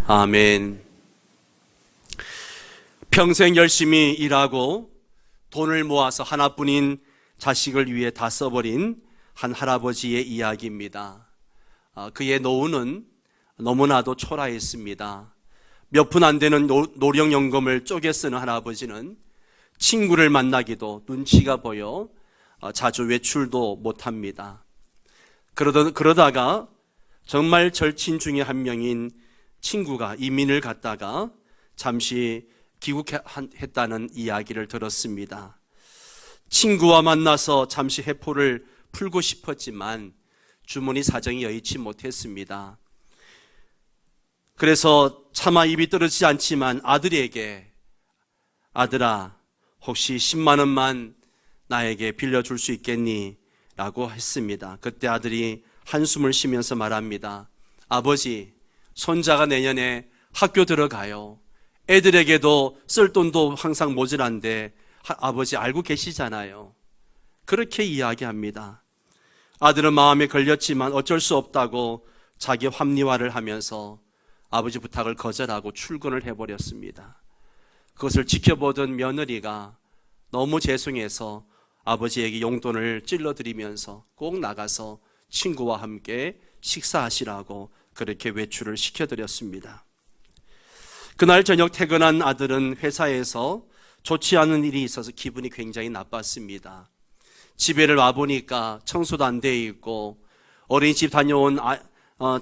아멘. 평생 열심히 일하고 돈을 모아서 하나뿐인 자식을 위해 다 써버린 한 할아버지의 이야기입니다. 그의 노후는 너무나도 초라했습니다. 몇 푼 안 되는 노령연금을 쪼개 쓰는 할아버지는 친구를 만나기도 눈치가 보여 자주 외출도 못합니다. 그러다가 정말 절친 중에 한 명인 친구가 이민을 갔다가 잠시 귀국했다는 이야기를 들었습니다. 친구와 만나서 잠시 회포를 풀고 싶었지만 주머니 사정이 여의치 못했습니다. 그래서 차마 입이 떨어지지 않지만 아들에게, 아들아, 혹시 10만 원만 나에게 빌려줄 수 있겠니? 라고 했습니다. 그때 아들이 한숨을 쉬면서 말합니다. 아버지, 손자가 내년에 학교 들어가요. 애들에게도 쓸 돈도 항상 모자란데 아버지 알고 계시잖아요. 그렇게 이야기합니다. 아들은 마음에 걸렸지만 어쩔 수 없다고 자기 합리화를 하면서 아버지 부탁을 거절하고 출근을 해버렸습니다. 그것을 지켜보던 며느리가 너무 죄송해서 아버지에게 용돈을 찔러드리면서 꼭 나가서 친구와 함께 식사하시라고 그렇게 외출을 시켜드렸습니다. 그날 저녁 퇴근한 아들은 회사에서 좋지 않은 일이 있어서 기분이 굉장히 나빴습니다. 집에를 와보니까 청소도 안 돼 있고 어린이집 다녀온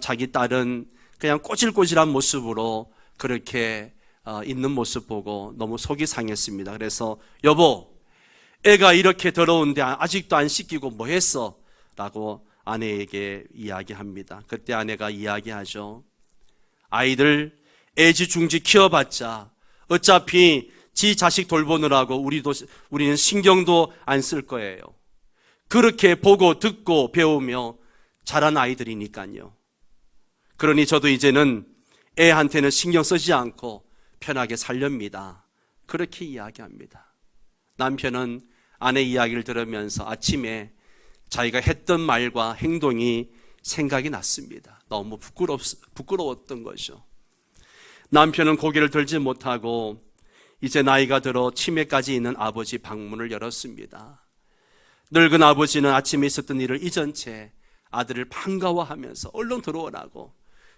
자기 딸은 그냥 꼬질꼬질한 모습으로 그렇게 있는 모습 보고 너무 속이 상했습니다. 그래서 여보, 애가 이렇게 더러운데 아직도 안 씻기고 뭐 했어? 라고 아내에게 이야기합니다. 그때 아내가 이야기하죠. 아이들 애지중지 키워봤자 어차피 지 자식 돌보느라고 우리는 신경도 안 쓸 거예요. 그렇게 보고 듣고 배우며 자란 아이들이니까요. 그러니 저도 이제는 애한테는 신경 쓰지 않고 편하게 살렵니다. 그렇게 이야기합니다. 남편은 아내 이야기를 들으면서 아침에 자기가 했던 말과 행동이 생각이 났습니다. 너무 부끄러웠던 거죠. 남편은 고개를 들지 못하고 이제 나이가 들어 치매까지 있는 아버지 방문을 열었습니다. 늙은 아버지는 아침에 있었던 일을 잊은 채 아들을 반가워하면서 얼른 들어오라고,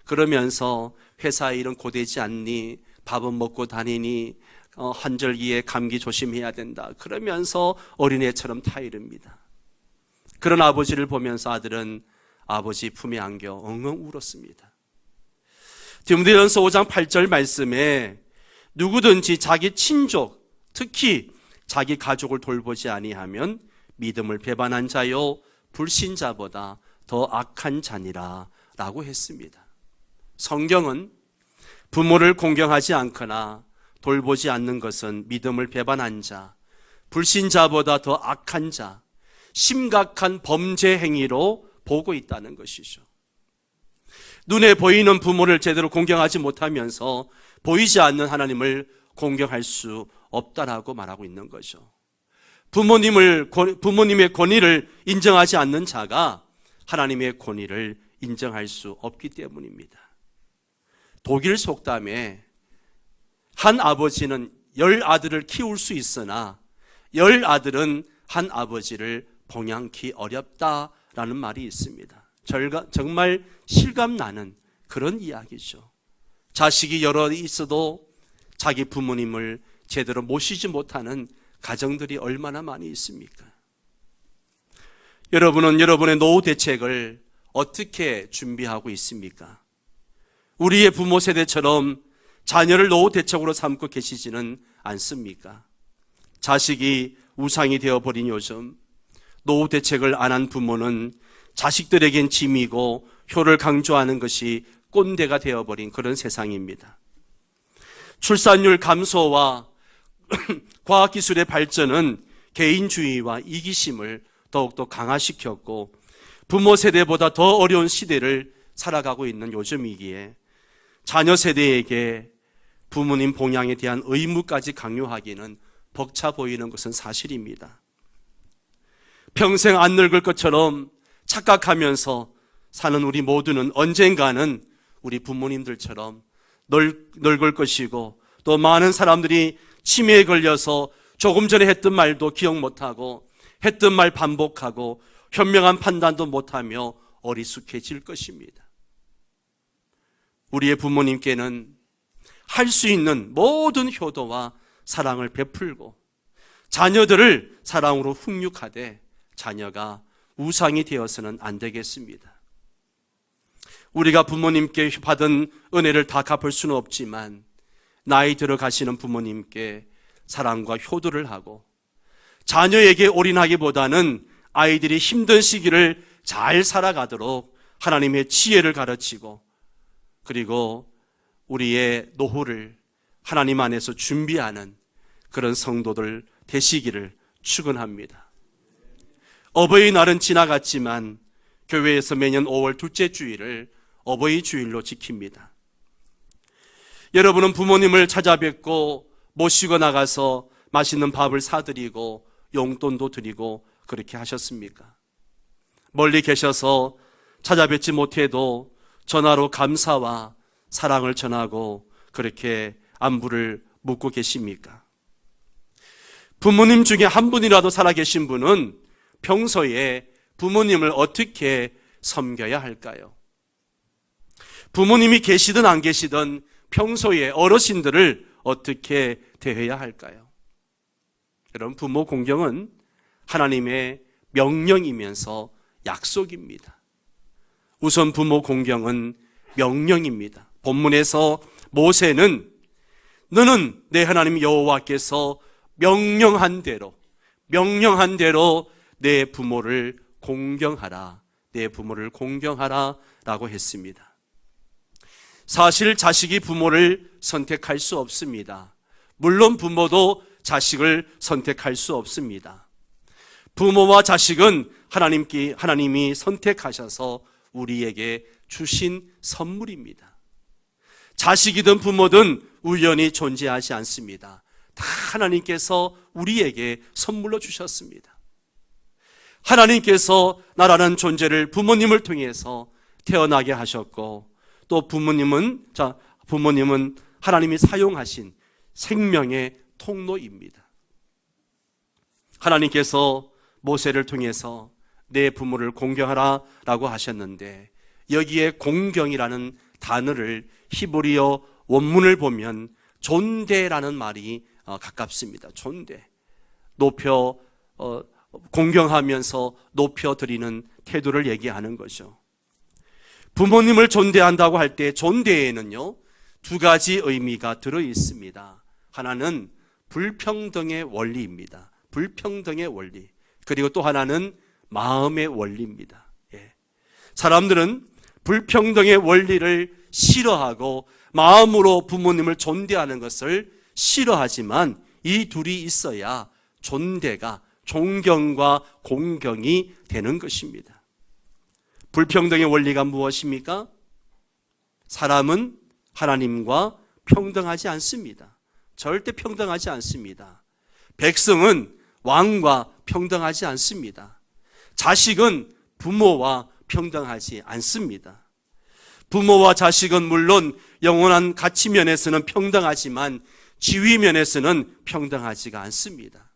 그러면서 회사 일은 고되지 않니? 밥은 먹고 다니니? 환절기에 감기 조심해야 된다. 그러면서 어린애처럼 타이릅니다. 그런 아버지를 보면서 아들은 아버지 품에 안겨 엉엉 울었습니다. 디모데전서 5장 8절 말씀에 누구든지 자기 친족, 특히 자기 가족을 돌보지 아니하면 믿음을 배반한 자요 불신자보다 더 악한 자니라 라고 했습니다. 성경은 부모를 공경하지 않거나 돌보지 않는 것은 믿음을 배반한 자, 불신자보다 더 악한 자, 심각한 범죄 행위로 보고 있다는 것이죠. 눈에 보이는 부모를 제대로 공경하지 못하면서 보이지 않는 하나님을 공경할 수 없다라고 말하고 있는 거죠. 부모님의 권위를 인정하지 않는 자가 하나님의 권위를 인정할 수 없기 때문입니다. 독일 속담에 한 아버지는 10아들을 키울 수 있으나 10아들은 한 아버지를 봉양키 어렵다라는 말이 있습니다. 정말 실감나는 그런 이야기죠. 자식이 여러 있어도 자기 부모님을 제대로 모시지 못하는 가정들이 얼마나 많이 있습니까? 여러분은 여러분의 노후 대책을 어떻게 준비하고 있습니까? 우리의 부모 세대처럼 자녀를 노후 대책으로 삼고 계시지는 않습니까? 자식이 우상이 되어버린 요즘 노후 대책을 안 한 부모는 자식들에겐 짐이고 효를 강조하는 것이 꼰대가 되어버린 그런 세상입니다. 출산율 감소와 과학기술의 발전은 개인주의와 이기심을 더욱더 강화시켰고 부모 세대보다 더 어려운 시대를 살아가고 있는 요즘이기에 자녀 세대에게 부모님 봉양에 대한 의무까지 강요하기는 벅차 보이는 것은 사실입니다. 평생 안 늙을 것처럼 착각하면서 사는 우리 모두는 언젠가는 우리 부모님들처럼 늙을 것이고 또 많은 사람들이 치매에 걸려서 조금 전에 했던 말도 기억 못하고 했던 말 반복하고 현명한 판단도 못하며 어리숙해질 것입니다. 우리의 부모님께는 할 수 있는 모든 효도와 사랑을 베풀고 자녀들을 사랑으로 훈육하되 자녀가 우상이 되어서는 안 되겠습니다. 우리가 부모님께 받은 은혜를 다 갚을 수는 없지만 나이 들어가시는 부모님께 사랑과 효도를 하고 자녀에게 올인하기보다는 아이들이 힘든 시기를 잘 살아가도록 하나님의 지혜를 가르치고 그리고 우리의 노후를 하나님 안에서 준비하는 그런 성도들 되시기를 축원합니다. 어버이날은 지나갔지만 교회에서 매년 5월 둘째 주일을 어버이 주일로 지킵니다. 여러분은 부모님을 찾아뵙고 모시고 나가서 맛있는 밥을 사드리고 용돈도 드리고 그렇게 하셨습니까? 멀리 계셔서 찾아뵙지 못해도 전화로 감사와 사랑을 전하고 그렇게 안부를 묻고 계십니까? 부모님 중에 한 분이라도 살아계신 분은 평소에 부모님을 어떻게 섬겨야 할까요? 부모님이 계시든 안 계시든 평소에 어르신들을 어떻게 대해야 할까요? 여러분, 부모 공경은 하나님의 명령이면서 약속입니다. 우선 부모 공경은 명령입니다. 본문에서 모세는 너는 내 하나님 여호와께서 명령한 대로 내 부모를 공경하라. 내 부모를 공경하라 라고 했습니다. 사실 자식이 부모를 선택할 수 없습니다. 물론 부모도 자식을 선택할 수 없습니다. 부모와 자식은 하나님이 선택하셔서 우리에게 주신 선물입니다. 자식이든 부모든 우연히 존재하지 않습니다. 다 하나님께서 우리에게 선물로 주셨습니다. 하나님께서 나라는 존재를 부모님을 통해서 태어나게 하셨고 또 부모님은 하나님이 사용하신 생명의 통로입니다. 하나님께서 모세를 통해서 내 부모를 공경하라 라고 하셨는데 여기에 공경이라는 단어를 히브리어 원문을 보면 존대라는 말이 가깝습니다. 존대. 공경하면서 높여드리는 태도를 얘기하는 거죠. 부모님을 존대한다고 할 때 존대에는요, 두 가지 의미가 들어 있습니다. 하나는 불평등의 원리입니다. 불평등의 원리. 그리고 또 하나는 마음의 원리입니다. 사람들은 불평등의 원리를 싫어하고 마음으로 부모님을 존대하는 것을 싫어하지만 이 둘이 있어야 존경과 공경이 되는 것입니다. 불평등의 원리가 무엇입니까? 사람은 하나님과 평등하지 않습니다. 절대 평등하지 않습니다. 백성은 왕과 평등하지 않습니다. 자식은 부모와 평등하지 않습니다. 부모와 자식은 물론 영원한 가치 면에서는 평등하지만 지위 면에서는 평등하지가 않습니다.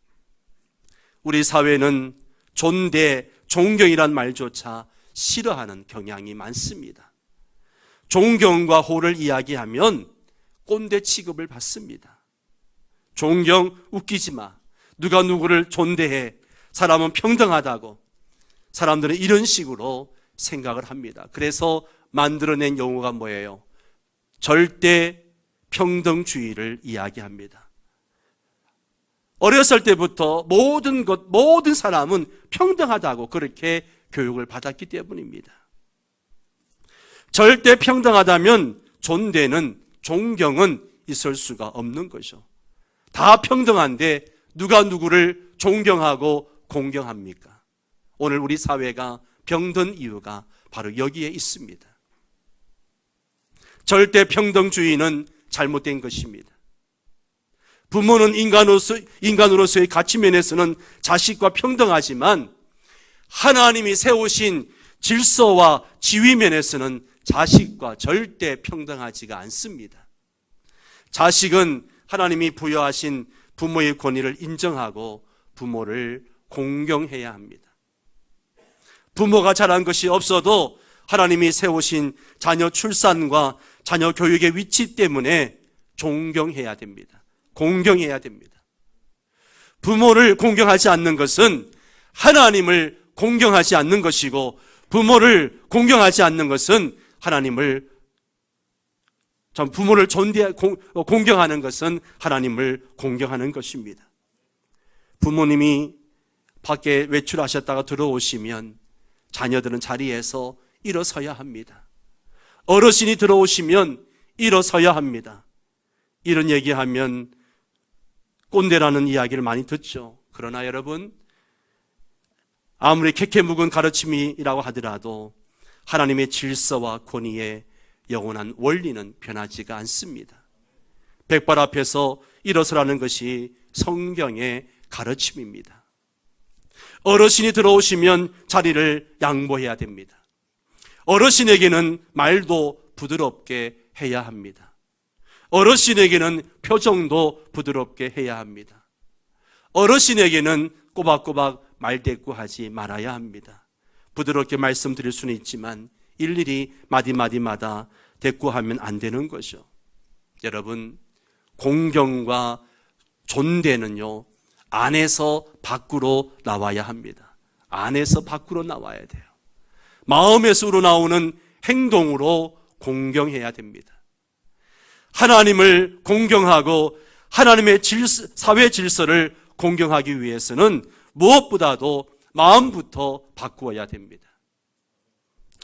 우리 사회는 존경이란 말조차 싫어하는 경향이 많습니다. 존경과 호를 이야기하면 꼰대 취급을 받습니다. 존경 웃기지 마. 누가 누구를 존대해. 사람은 평등하다고. 사람들은 이런 식으로 생각을 합니다. 그래서 만들어낸 용어가 뭐예요? 절대 평등주의를 이야기합니다. 어렸을 때부터 모든 사람은 평등하다고 그렇게 교육을 받았기 때문입니다. 절대 평등하다면 존경은 있을 수가 없는 거죠. 다 평등한데 누가 누구를 존경하고 공경합니까? 오늘 우리 사회가 병든 이유가 바로 여기에 있습니다. 절대 평등주의는 잘못된 것입니다. 부모는 인간으로서의 가치 면에서는 자식과 평등하지만 하나님이 세우신 질서와 지위 면에서는 자식과 절대 평등하지가 않습니다. 자식은 하나님이 부여하신 부모의 권위를 인정하고 부모를 공경해야 합니다. 부모가 잘한 것이 없어도 하나님이 세우신 자녀 출산과 자녀 교육의 위치 때문에 존경해야 됩니다. 공경해야 됩니다. 부모를 공경하지 않는 것은 하나님을 공경하지 않는 것이고, 부모를 공경하지 않는 것은 부모를 공경하는 것은 하나님을 공경하는 것입니다. 부모님이 밖에 외출하셨다가 들어오시면 자녀들은 자리에서 일어서야 합니다. 어르신이 들어오시면 일어서야 합니다. 이런 얘기하면 꼰대라는 이야기를 많이 듣죠. 그러나 여러분, 아무리 캐캐묵은 가르침이라고 하더라도 하나님의 질서와 권위의 영원한 원리는 변하지가 않습니다. 백발 앞에서 일어서라는 것이 성경의 가르침입니다. 어르신이 들어오시면 자리를 양보해야 됩니다. 어르신에게는 말도 부드럽게 해야 합니다. 어르신에게는 표정도 부드럽게 해야 합니다. 어르신에게는 꼬박꼬박 말대꾸하지 말아야 합니다. 부드럽게 말씀드릴 수는 있지만 일일이 마디마디마다 대꾸하면 안 되는 거죠. 여러분, 공경과 존대는요, 안에서 밖으로 나와야 합니다. 안에서 밖으로 나와야 돼요. 마음에서 우러나오는 행동으로 공경해야 됩니다. 하나님을 공경하고 하나님의 사회 질서를 공경하기 위해서는 무엇보다도 마음부터 바꾸어야 됩니다.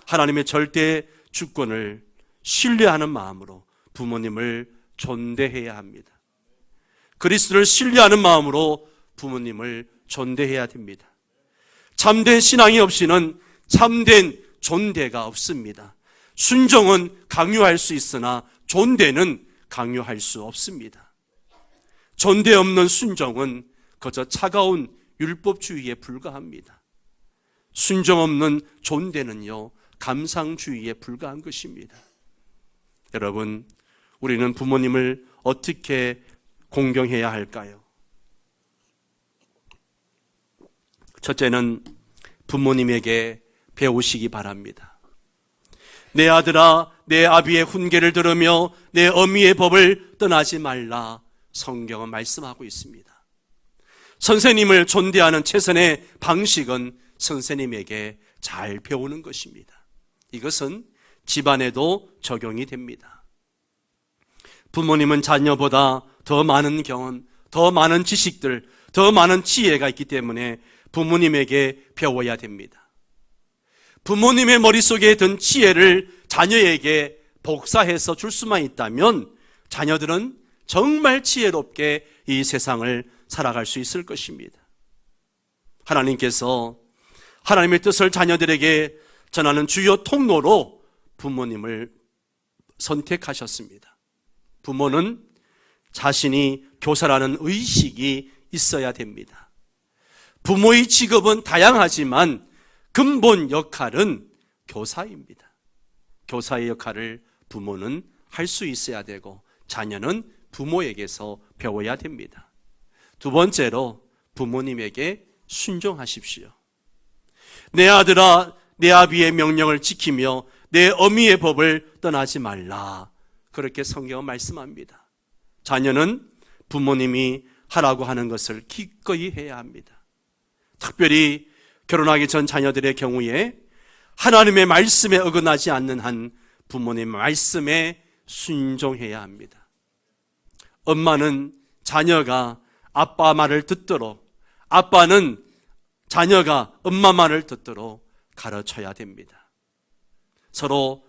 하나님의 절대 주권을 신뢰하는 마음으로 부모님을 존대해야 합니다. 그리스도를 신뢰하는 마음으로 부모님을 존대해야 됩니다. 참된 신앙이 없이는 참된 존대가 없습니다. 순종은 강요할 수 있으나 존대는 강요할 수 없습니다. 존대 없는 순종은 그저 차가운 율법주의에 불과합니다. 순종 없는 존대는요, 감상주의에 불과한 것입니다. 여러분, 우리는 부모님을 어떻게 공경해야 할까요? 첫째는 부모님에게 배우시기 바랍니다. 내 아들아, 내 아비의 훈계를 들으며 내 어미의 법을 떠나지 말라. 성경은 말씀하고 있습니다. 선생님을 존대하는 최선의 방식은 선생님에게 잘 배우는 것입니다. 이것은 집안에도 적용이 됩니다. 부모님은 자녀보다 더 많은 경험, 더 많은 지식들, 더 많은 지혜가 있기 때문에 부모님에게 배워야 됩니다. 부모님의 머릿속에 든 지혜를 자녀에게 복사해서 줄 수만 있다면 자녀들은 정말 지혜롭게 이 세상을 살아갈 수 있을 것입니다. 하나님께서 하나님의 뜻을 자녀들에게 전하는 주요 통로로 부모님을 선택하셨습니다. 부모는 자신이 교사라는 의식이 있어야 됩니다. 부모의 직업은 다양하지만 근본 역할은 교사입니다. 교사의 역할을 부모는 할 수 있어야 되고 자녀는 부모에게서 배워야 됩니다. 두 번째로 부모님에게 순종하십시오. 내 아들아, 내 아비의 명령을 지키며 내 어미의 법을 떠나지 말라. 그렇게 성경은 말씀합니다. 자녀는 부모님이 하라고 하는 것을 기꺼이 해야 합니다. 특별히 결혼하기 전 자녀들의 경우에 하나님의 말씀에 어긋나지 않는 한 부모님의 말씀에 순종해야 합니다. 엄마는 자녀가 아빠 말을 듣도록, 아빠는 자녀가 엄마 말을 듣도록 가르쳐야 됩니다. 서로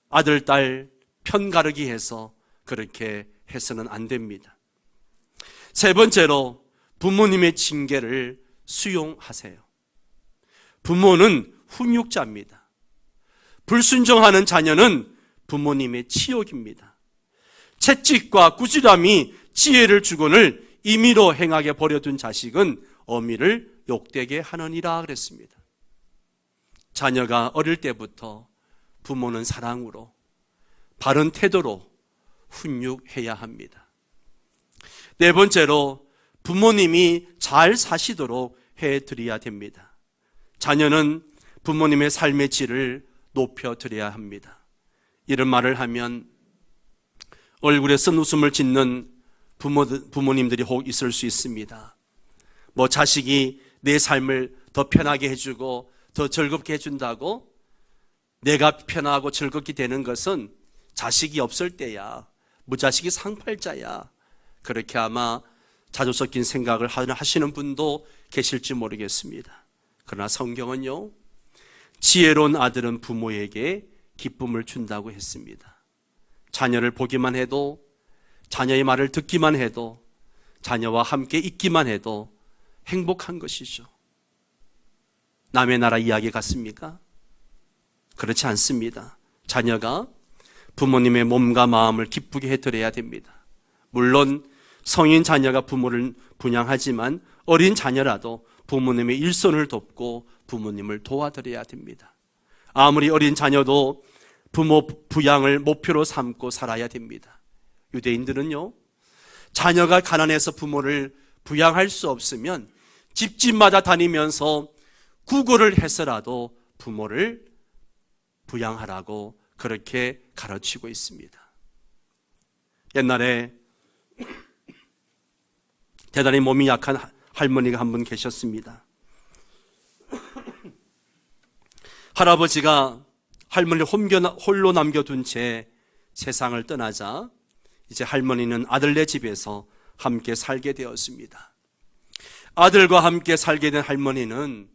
아들, 딸 편가르기 해서 그렇게 해서는 안 됩니다. 세 번째로 부모님의 징계를 수용하세요. 부모는 훈육자입니다. 불순종하는 자녀는 부모님의 치욕입니다. 채찍과 꾸지람이 지혜를 주거늘 임의로 행하게 버려둔 자식은 어미를 욕되게 하느니라 그랬습니다. 자녀가 어릴 때부터 부모는 사랑으로, 바른 태도로, 훈육해야 합니다. 네 번째로 부모님이 잘 사시도록 해드려야 됩니다. 자녀는 부모님의 삶의 질을 높여드려야 합니다. 이런 말을 하면 얼굴에 쓴웃음을 짓는 부모님들이 혹 있을 수 있습니다. 자식이 내 삶을 더 편하게 해주고 더 즐겁게 해준다고 내가 편하고 즐겁게 되는 것은 자식이 없을 때야. 무자식이 상팔자야. 그렇게 아마 자주 섞인 생각을 하시는 분도 계실지 모르겠습니다. 그러나 성경은요, 지혜로운 아들은 부모에게 기쁨을 준다고 했습니다. 자녀를 보기만 해도, 자녀의 말을 듣기만 해도, 자녀와 함께 있기만 해도 행복한 것이죠. 남의 나라 이야기 같습니까? 그렇지 않습니다. 자녀가 부모님의 몸과 마음을 기쁘게 해드려야 됩니다. 물론 성인 자녀가 부모를 분양하지만 어린 자녀라도 부모님의 일손을 돕고 부모님을 도와드려야 됩니다. 아무리 어린 자녀도 부모 부양을 목표로 삼고 살아야 됩니다. 유대인들은요, 자녀가 가난해서 부모를 부양할 수 없으면 집집마다 다니면서 구걸을 해서라도 부모를 부양하라고 그렇게 가르치고 있습니다. 옛날에 대단히 몸이 약한 할머니가 한 분 계셨습니다. 할아버지가 할머니를 홀로 남겨둔 채 세상을 떠나자 이제 할머니는 아들네 집에서 함께 살게 되었습니다. 아들과 함께 살게 된 할머니는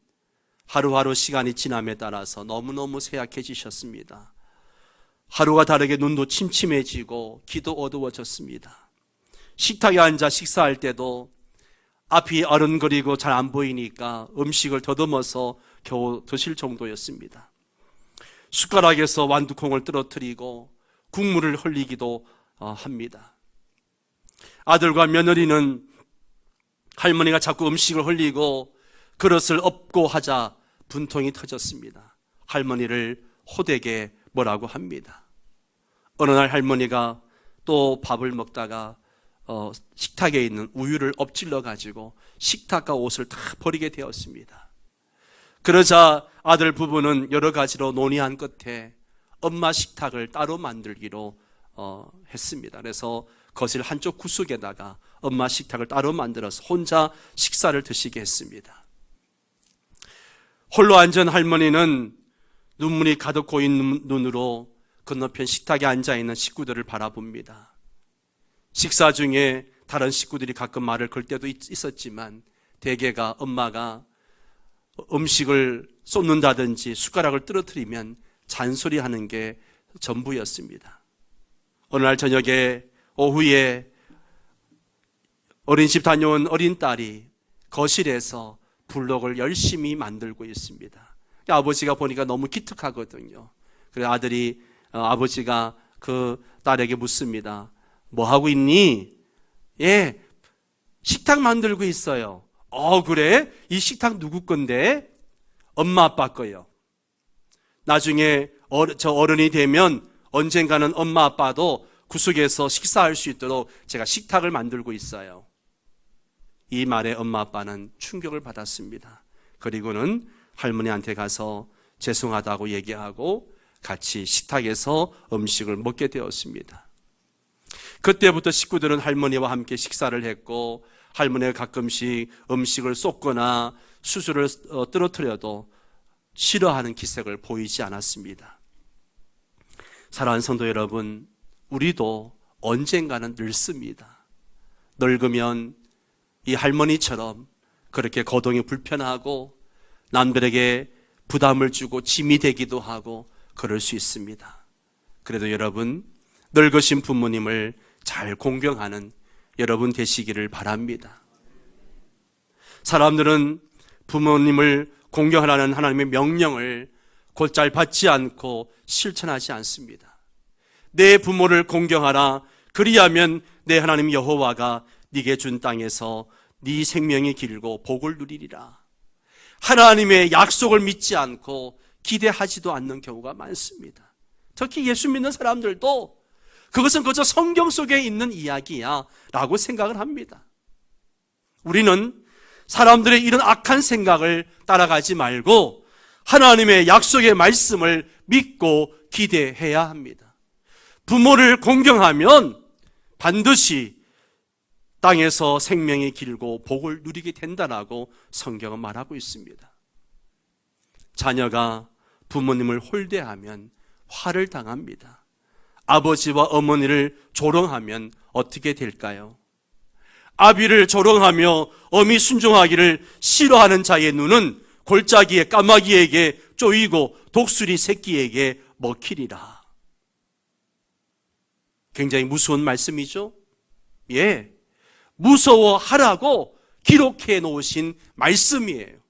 하루하루 시간이 지남에 따라서 너무너무 쇠약해지셨습니다. 하루가 다르게 눈도 침침해지고 귀도 어두워졌습니다. 식탁에 앉아 식사할 때도 앞이 어른거리고 잘 안 보이니까 음식을 더듬어서 겨우 드실 정도였습니다. 숟가락에서 완두콩을 떨어뜨리고 국물을 흘리기도 합니다. 아들과 며느리는 할머니가 자꾸 음식을 흘리고 그릇을 엎고 하자 분통이 터졌습니다. 할머니를 호되게 뭐라고 합니다. 어느 날 할머니가 또 밥을 먹다가 식탁에 있는 우유를 엎질러 가지고 식탁과 옷을 다 버리게 되었습니다. 그러자 아들 부부는 여러 가지로 논의한 끝에 엄마 식탁을 따로 만들기로 했습니다. 그래서 거실 한쪽 구석에다가 엄마 식탁을 따로 만들어서 혼자 식사를 드시게 했습니다. 홀로 앉은 할머니는 눈물이 가득 고인 눈으로 건너편 식탁에 앉아있는 식구들을 바라봅니다. 식사 중에 다른 식구들이 가끔 말을 걸 때도 있었지만 대개가 엄마가 음식을 쏟는다든지 숟가락을 떨어뜨리면 잔소리하는 게 전부였습니다. 어느 날 저녁에 오후에 어린이집 다녀온 어린 딸이 거실에서 블록을 열심히 만들고 있습니다. 아버지가 보니까 너무 기특하거든요. 그래서 아들이 아버지가 그 딸에게 묻습니다. 뭐 하고 있니? 예, 식탁 만들고 있어요. 그래? 이 식탁 누구 건데? 엄마 아빠 거요. 나중에 저 어른이 되면 언젠가는 엄마 아빠도 구석에서 식사할 수 있도록 제가 식탁을 만들고 있어요. 이 말에 엄마 아빠는 충격을 받았습니다. 그리고는 할머니한테 가서 죄송하다고 얘기하고 같이 식탁에서 음식을 먹게 되었습니다. 그때부터 식구들은 할머니와 함께 식사를 했고 할머니가 가끔씩 음식을 쏟거나 수저를 떨어뜨려도 싫어하는 기색을 보이지 않았습니다. 사랑하는 성도 여러분, 우리도 언젠가는 늙습니다. 늙으면 이 할머니처럼 그렇게 거동이 불편하고 남들에게 부담을 주고 짐이 되기도 하고 그럴 수 있습니다. 그래도 여러분, 늙으신 부모님을 잘 공경하는 여러분 되시기를 바랍니다. 사람들은 부모님을 공경하라는 하나님의 명령을 곧잘 받지 않고 실천하지 않습니다. 내 부모를 공경하라. 그리하면 내 하나님 여호와가 네게 준 땅에서 네 생명이 길고 복을 누리리라. 하나님의 약속을 믿지 않고 기대하지도 않는 경우가 많습니다. 특히 예수 믿는 사람들도 그것은 그저 성경 속에 있는 이야기야 라고 생각을 합니다. 우리는 사람들의 이런 악한 생각을 따라가지 말고 하나님의 약속의 말씀을 믿고 기대해야 합니다. 부모를 공경하면 반드시 땅에서 생명이 길고 복을 누리게 된다라고 성경은 말하고 있습니다. 자녀가 부모님을 홀대하면 화를 당합니다. 아버지와 어머니를 조롱하면 어떻게 될까요? 아비를 조롱하며 어미 순종하기를 싫어하는 자의 눈은 골짜기의 까마귀에게 쪼이고 독수리 새끼에게 먹히리라. 굉장히 무서운 말씀이죠? 예, 무서워하라고 기록해 놓으신 말씀이에요.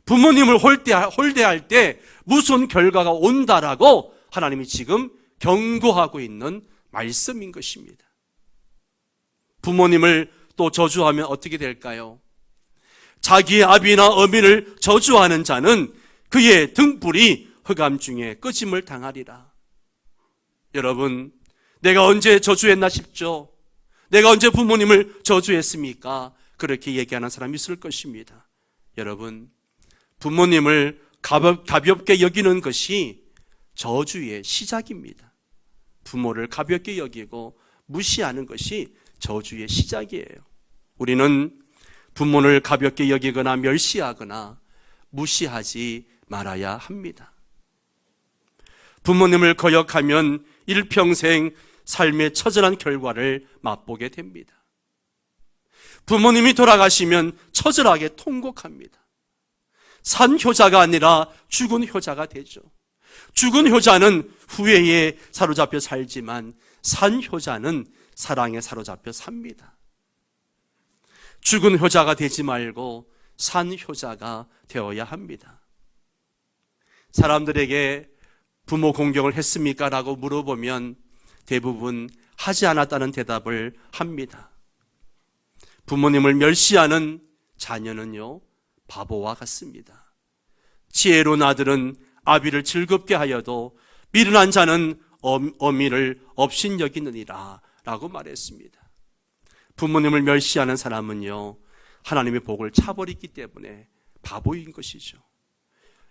부모님을 홀대할 때 무슨 결과가 온다라고 하나님이 지금 경고하고 있는 말씀인 것입니다. 부모님을 또 저주하면 어떻게 될까요? 자기의 아비나 어미를 저주하는 자는 그의 등불이 흑암 중에 꺼짐을 당하리라. 여러분, 내가 언제 저주했나 싶죠? 내가 언제 부모님을 저주했습니까? 그렇게 얘기하는 사람이 있을 것입니다. 여러분, 부모님을 가볍게 여기는 것이 저주의 시작입니다. 부모를 가볍게 여기고 무시하는 것이 저주의 시작이에요. 우리는 부모를 가볍게 여기거나 멸시하거나 무시하지 말아야 합니다. 부모님을 거역하면 일평생 삶의 처절한 결과를 맛보게 됩니다. 부모님이 돌아가시면 처절하게 통곡합니다. 산 효자가 아니라 죽은 효자가 되죠. 죽은 효자는 후회에 사로잡혀 살지만 산 효자는 사랑에 사로잡혀 삽니다. 죽은 효자가 되지 말고 산 효자가 되어야 합니다. 사람들에게 부모 공경을 했습니까? 라고 물어보면 대부분 하지 않았다는 대답을 합니다. 부모님을 멸시하는 자녀는요, 바보와 같습니다. 지혜로운 아들은 아비를 즐겁게 하여도 미련한 자는 어미를 업신여기느니라 라고 말했습니다. 부모님을 멸시하는 사람은요, 하나님의 복을 차버리기 때문에 바보인 것이죠.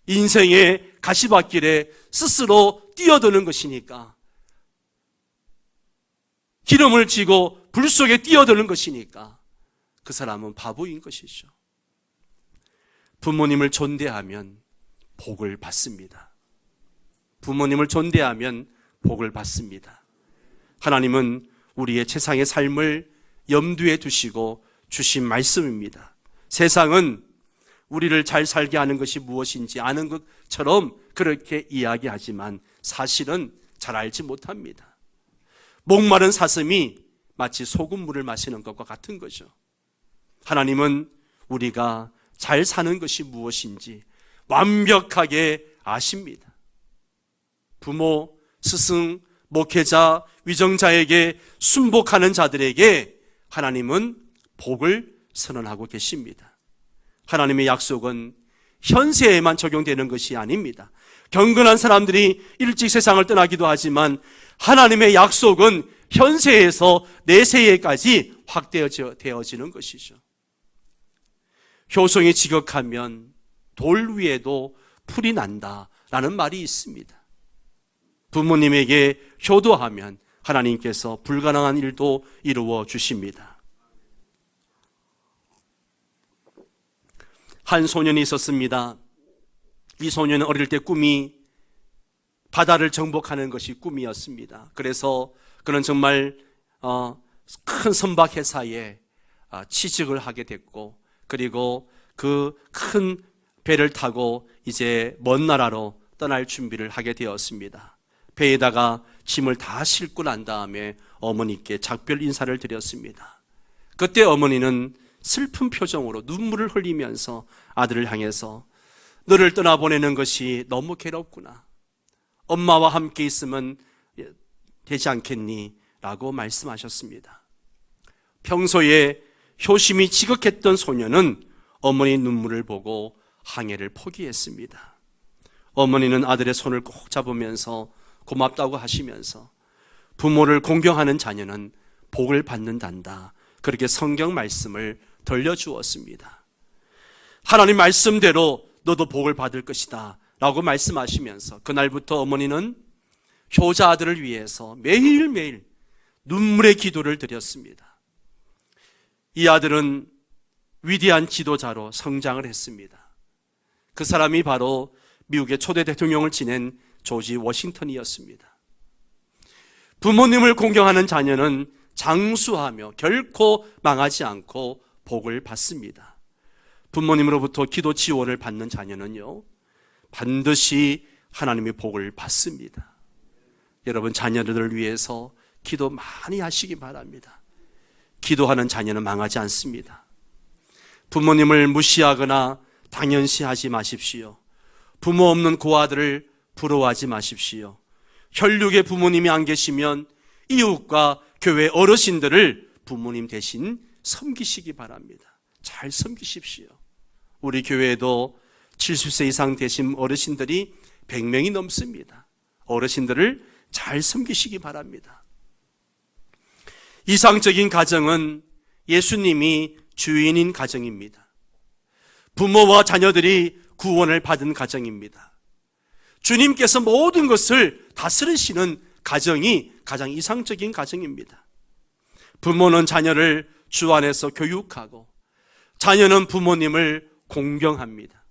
인생의 가시밭길에 스스로 뛰어드는 것이니까, 기름을 지고 불 속에 뛰어드는 것이니까 그 사람은 바보인 것이죠. 부모님을 존대하면 복을 받습니다. 부모님을 존대하면 복을 받습니다. 하나님은 우리의 세상의 삶을 염두에 두시고 주신 말씀입니다. 세상은 우리를 잘 살게 하는 것이 무엇인지 아는 것처럼 그렇게 이야기하지만 사실은 잘 알지 못합니다. 목마른 사슴이 마치 소금물을 마시는 것과 같은 거죠. 하나님은 우리가 잘 사는 것이 무엇인지 완벽하게 아십니다. 부모, 스승, 목회자, 위정자에게 순복하는 자들에게 하나님은 복을 선언하고 계십니다. 하나님의 약속은 현세에만 적용되는 것이 아닙니다. 경건한 사람들이 일찍 세상을 떠나기도 하지만 하나님의 약속은 현세에서 내세에까지 확대되어지는 것이죠. 효성이 지극하면 돌 위에도 풀이 난다라는 말이 있습니다. 부모님에게 효도하면 하나님께서 불가능한 일도 이루어 주십니다. 한 소년이 있었습니다. 이 소년은 어릴 때 꿈이 바다를 정복하는 것이 꿈이었습니다. 그래서 그는 정말 큰 선박 회사에 취직을 하게 됐고, 그리고 그 큰 배를 타고 이제 먼 나라로 떠날 준비를 하게 되었습니다. 배에다가 짐을 다 싣고 난 다음에 어머니께 작별 인사를 드렸습니다. 그때 어머니는 슬픈 표정으로 눈물을 흘리면서 아들을 향해서 너를 떠나보내는 것이 너무 괴롭구나. 엄마와 함께 있으면 되지 않겠니? 라고 말씀하셨습니다. 평소에 효심이 지극했던 소녀는 어머니 눈물을 보고 항해를 포기했습니다. 어머니는 아들의 손을 꼭 잡으면서 고맙다고 하시면서 부모를 공경하는 자녀는 복을 받는단다. 그렇게 성경 말씀을 들려주었습니다. 하나님 말씀대로 너도 복을 받을 것이다 라고 말씀하시면서 그날부터 어머니는 효자 아들을 위해서 매일매일 눈물의 기도를 드렸습니다. 이 아들은 위대한 지도자로 성장을 했습니다. 그 사람이 바로 미국의 초대 대통령을 지낸 조지 워싱턴이었습니다. 부모님을 공경하는 자녀는 장수하며 결코 망하지 않고 복을 받습니다. 부모님으로부터 기도 지원을 받는 자녀는요, 반드시 하나님의 복을 받습니다. 여러분, 자녀들을 위해서 기도 많이 하시기 바랍니다. 기도하는 자녀는 망하지 않습니다. 부모님을 무시하거나 당연시하지 마십시오. 부모 없는 고아들을 부러워하지 마십시오. 혈육의 부모님이 안 계시면 이웃과 교회 어르신들을 부모님 대신 섬기시기 바랍니다. 잘 섬기십시오. 우리 교회에도 70세 이상 되신 어르신들이 100명이 넘습니다. 어르신들을 잘 섬기시기 바랍니다. 이상적인 가정은 예수님이 주인인 가정입니다. 부모와 자녀들이 구원을 받은 가정입니다. 주님께서 모든 것을 다스리시는 가정이 가장 이상적인 가정입니다. 부모는 자녀를 주 안에서 교육하고 자녀는 부모님을 공경합니다.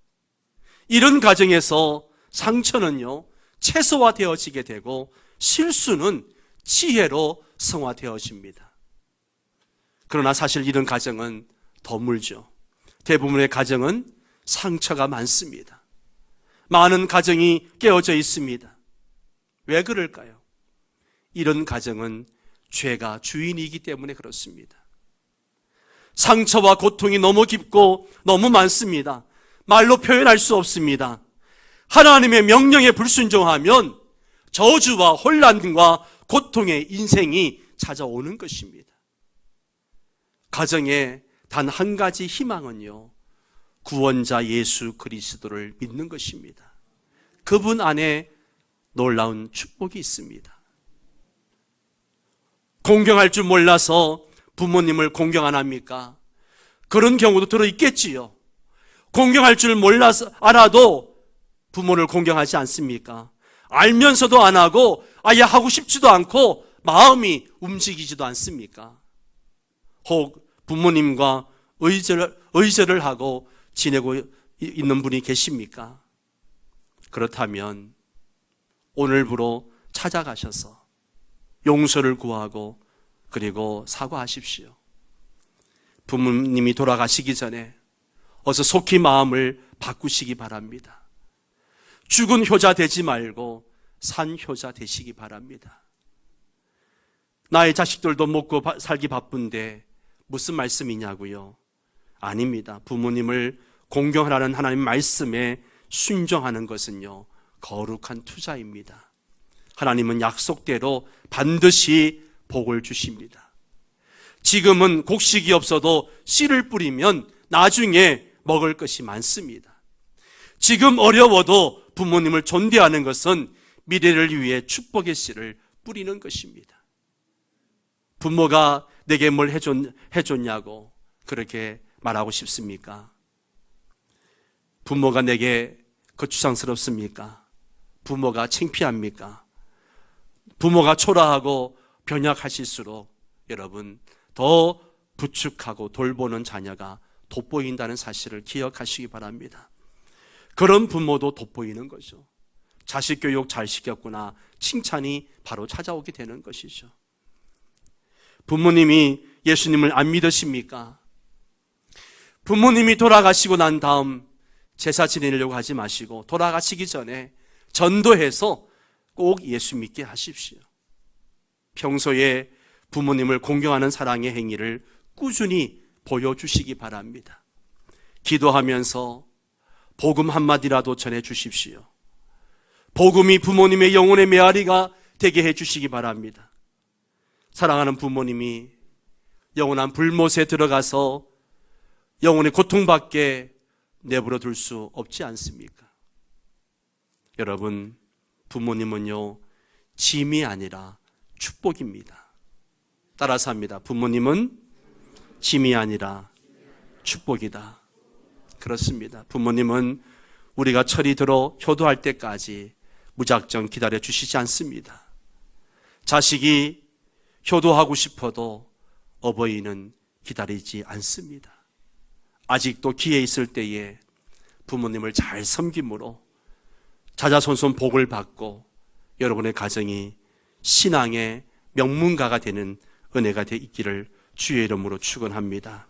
이런 가정에서 상처는요, 최소화되어지게 되고 실수는 지혜로 성화되어집니다. 그러나 사실 이런 가정은 드물죠. 대부분의 가정은 상처가 많습니다. 많은 가정이 깨어져 있습니다. 왜 그럴까요? 이런 가정은 죄가 주인이기 때문에 그렇습니다. 상처와 고통이 너무 깊고 너무 많습니다. 말로 표현할 수 없습니다. 하나님의 명령에 불순종하면 저주와 혼란과 고통의 인생이 찾아오는 것입니다. 가정에 단 한 가지 희망은요, 구원자 예수 그리스도를 믿는 것입니다. 그분 안에 놀라운 축복이 있습니다. 공경할 줄 몰라서 부모님을 공경 안 합니까? 그런 경우도 들어있겠지요. 공경할 줄 몰라서 알아도 부모를 공경하지 않습니까? 알면서도 안 하고 아예 하고 싶지도 않고 마음이 움직이지도 않습니까? 혹 부모님과 의절을 하고 지내고 있는 분이 계십니까? 그렇다면 오늘부로 찾아가셔서 용서를 구하고 그리고 사과하십시오. 부모님이 돌아가시기 전에 어서 속히 마음을 바꾸시기 바랍니다. 죽은 효자 되지 말고 산 효자 되시기 바랍니다. 나의 자식들도 먹고 살기 바쁜데 무슨 말씀이냐고요? 아닙니다. 부모님을 공경하라는 하나님 말씀에 순종하는 것은요, 거룩한 투자입니다. 하나님은 약속대로 반드시 복을 주십니다. 지금은 곡식이 없어도 씨를 뿌리면 나중에 먹을 것이 많습니다. 지금 어려워도 부모님을 존대하는 것은 미래를 위해 축복의 씨를 뿌리는 것입니다. 부모가 내게 뭘 해줬냐고 그렇게 말하고 싶습니까? 부모가 내게 거추장스럽습니까? 부모가 창피합니까? 부모가 초라하고 변약하실수록 여러분 더 부축하고 돌보는 자녀가 돋보인다는 사실을 기억하시기 바랍니다. 그런 부모도 돋보이는 거죠. 자식 교육 잘 시켰구나 칭찬이 바로 찾아오게 되는 것이죠. 부모님이 예수님을 안 믿으십니까? 부모님이 돌아가시고 난 다음 제사 지내려고 하지 마시고 돌아가시기 전에 전도해서 꼭 예수 믿게 하십시오. 평소에 부모님을 공경하는 사랑의 행위를 꾸준히 보여주시기 바랍니다. 기도하면서 복음 한마디라도 전해주십시오. 복음이 부모님의 영혼의 메아리가 되게 해주시기 바랍니다. 사랑하는 부모님이 영원한 불못에 들어가서 영혼의 고통받게 내버려 둘 수 없지 않습니까? 여러분, 부모님은요, 짐이 아니라 축복입니다. 따라서 합니다. 부모님은 짐이 아니라 축복이다. 그렇습니다. 부모님은 우리가 철이 들어 효도할 때까지 무작정 기다려 주시지 않습니다. 자식이 효도하고 싶어도 어버이는 기다리지 않습니다. 아직도 기회 있을 때에 부모님을 잘 섬김으로 자자손손 복을 받고 여러분의 가정이 신앙의 명문가가 되는 은혜가 있기를 주의 이름으로 축원합니다.